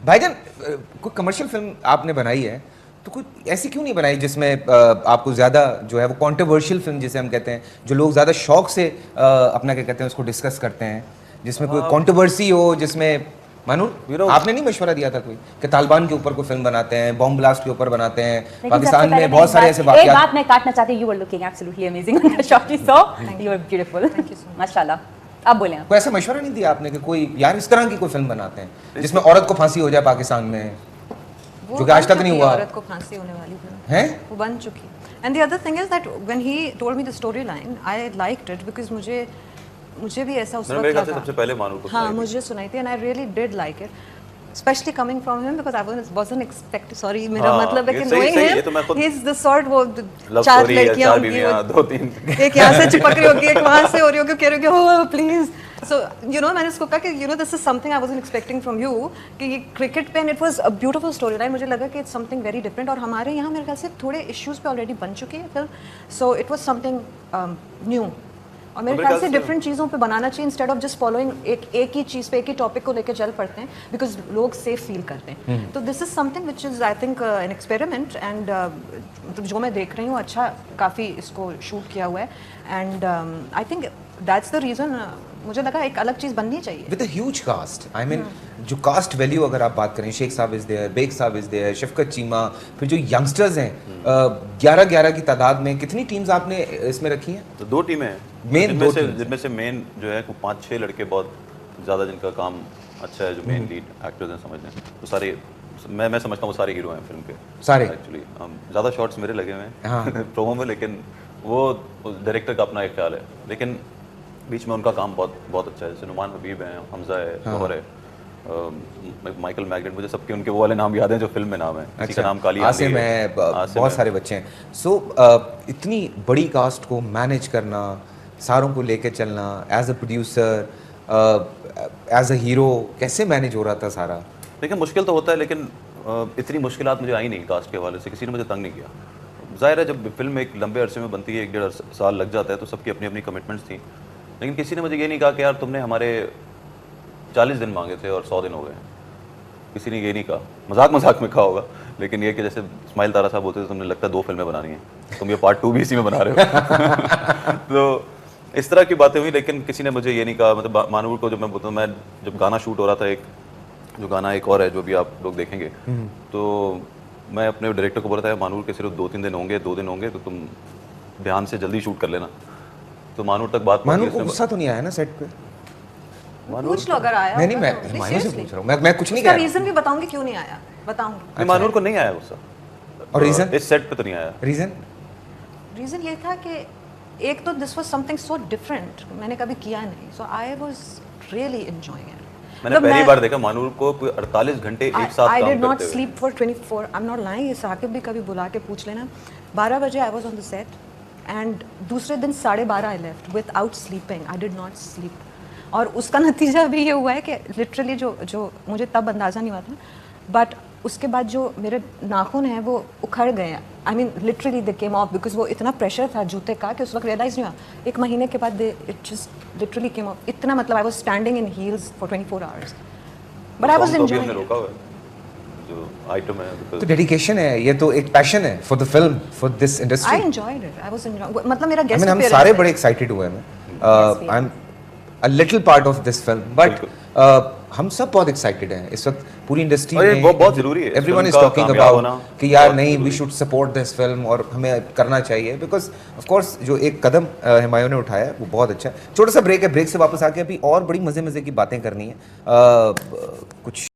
भाईजान कोई commercial film आपने बनाई है तो कोई ऐसी क्यों नहीं बनाई जिसमें आपको ज़्यादा जो है वो कंट्रोवर्शियल फिल्म जिसे हम कहते हैं, जो लोग ज़्यादा शौक से अपना क्या कहते हैं उसको डिस्कस करते हैं, जिसमें कोई कंट्रोवर्सी हो, जिसमें मानो आपने नहीं मशवरा दिया था कोई कि तालिबान के ऊपर कोई फिल्म बनाते हैं, बॉम्ब ब्लास्ट के ऊपर बनाते हैं, पाकिस्तान में बहुत सारे ऐसे वाक़यात। एक बात मैं काटना चाहती हूँ, you were looking absolutely amazing on the shot we saw, you are beautiful, माशाल्लाह। आप बोलें। कोई ऐसा मशवरा नहीं दिया आपने कि कोई यार इस तरह की कोई फिल्म बनाते हैं जिसमें औरत को फांसी हो जाए पाकिस्तान में, जो कि आज तक नहीं हुआ। औरत को फांसी होने वाली फिल्म है वो बन चुकी। And the other thing is that when he told me the story line I liked it because मुझे भी ऐसा उस वक्त लगा। सबसे पहले मानू को हाँ, मुझे सुनाई थी and I really did like it, especially coming from him because I wasn't expecting, sorry मेरा मतलब है कि knowing him he is the sort वो चार लड़कियां होंगी, दो तीन एक यहाँ से चिपक रही होगी, एक वहाँ से हो रही होगी, कह रही होगी oh please, so you know मैंने उसको कहा कि you know this is something I wasn't expecting from you कि ये क्रिकेट पे, and it was a beautiful storyline, मुझे लगा कि it's something very different और हमारे यहाँ मेरे ख्याल से थोड़े issues पे already बन चुकी है film, so it was something new और मेरे ख्याल से डिफरेंट चीज़ों पे बनाना चाहिए इंस्टेड ऑफ जस्ट फॉलोइंग एक ही चीज़ पे, एक ही टॉपिक को लेकर चल पड़ते हैं बिकॉज लोग सेफ फील करते हैं। तो this is something which is I think an experiment and जो मैं देख रही हूँ अच्छा काफ़ी इसको शूट किया हुआ है and I think that's the reason मुझे लगा एक अलग चीज़ बननी चाहिए with a huge cast. I mean जो कास्ट वैल्यू अगर आप बात करें, शेख साहब इज़ देयर, बेग साहब इज़ देयर, शफकत चीमा, फिर जो यंगस्टर्स हैं 11 की तादाद में, कितनी टीम्स आपने इसमें रखी हैं? तो 2 टीमें हैं मेन, जिनमें से मेन जो है 5-6 लड़के बहुत ज़्यादा जिनका काम अच्छा है, जो मेन लीड एक्टर्स हैं समझ लें, तो सारे मैं समझता हूँ वो सारे हीरो हैं फिल्म के सारे। एक्चुअली ज़्यादा शॉट्स मेरे लगे हुए हैं प्रोमो में, लेकिन वो डायरेक्टर का अपना एक ख्याल है, लेकिन बीच में उनका काम बहुत अच्छा है। जैसे नुमान हबीब हैं, हमजा है, गौहर है, माइकल मैगनेट, मुझे सबके उनके वो वाले नाम याद हैं जो फिल्म में नाम है। किसी का नाम काली आसिम है, बहुत सारे बच्चे हैं। सो इतनी बड़ी कास्ट को मैनेज करना, सारों को लेके चलना, as a producer, as a hero, कैसे मैनेज हो रहा था सारा? देखिए मुश्किल तो होता है, लेकिन इतनी मुश्किलात मुझे आई नहीं कास्ट के हवाले से, किसी ने मुझे तंग नहीं किया। जाहिर है जब फिल्म एक लंबे अरसे में बनती है, 1-1.5 साल लग जाता है, तो सबकी अपनी अपनी कमिटमेंट्स थी, लेकिन किसी ने मुझे ये नहीं कहा कि यार तुमने हमारे 40 दिन मांगे थे और 100 दिन हो गए। किसी ने ये नहीं कहा, मजाक में कहा होगा, लेकिन ये कि जैसे इस्माइल तारा साहब बोलते थे तुमने लगता है 2 फिल्में बनानी है, तुम ये पार्ट 2 भी इसी में बना रहे हो तो इस तरह की बातें हुई, लेकिन किसी ने मुझे ये नहीं कहा। मतलब मानूर को जब मैं बोलता हूँ, मैं जब गाना शूट हो रहा था, जो गाना एक और है जो भी आप लोग देखेंगे, तो मैं अपने डायरेक्टर को बोला था मानूर के सिर्फ 2-3 दिन होंगे, 2 दिन होंगे, तो तुम ध्यान से जल्दी शूट कर लेना। तो मानूर तक बात, मानूर को गुस्सा तो नहीं आया ना सेट पे? पूछ लो अगर आया। नहीं मैं मानूर से पूछ रहा हूँ, मैं कुछ नहीं कह रहा। रीजन भी बताऊंगी क्यों नहीं आया, बताऊंगी। मानूर को नहीं आया गुस्सा। और रीजन? इस सेट पे तो नहीं आया। रीजन ये था कि एक तो this was something so different, मैंने कभी किया नहीं, so I was really enjoying it. मैंने पहली बार देखा मानूर को 48 घंटे एक साथ काम करते हुए। I did not sleep for 24, I'm not lying, ये साकिब भी कभी बुला के पूछ लेना। 12 बजे I was on the set and दूसरे दिन 12:30 I left without sleeping, I did not sleep। और उसका नतीजा भी ये हुआ है कि लिटरली जो मुझे तब अंदाज़ा नहीं हुआ था, बट उसके बाद जो मेरे नाखून हैं वो उखड़ गए। I mean literally they came of because वो इतना प्रेशर था जूते का कि उस वक्त रियलाइज़ नहीं हुआ। 1 महीने के बाद it just literally came of. इतना मतलब I was standing in heels for 24 hours, but I was enjoying. जो आइटम है तो डेडिकेशन है, ये तो एक पैशन है for the film, for this industry. I enjoyed it, I was enjoying. मतलब मेरा गेस्ट हम सारे बड़े एक्साइटेड हुए हैं। I am a little part of this film, but हम सब बहुत एक्साइटेड हैं इस वक्त पूरी इंडस्ट्री में। बहुत जरूरी है, everyone is talking about कि यार नहीं, we should support this film और हमें करना चाहिए, because of course जो एक कदम हुमायूं ने उठाया वो बहुत अच्छा है। छोटा सा ब्रेक है, ब्रेक से वापस आके अभी और बड़ी मजे की बातें करनी है। कुछ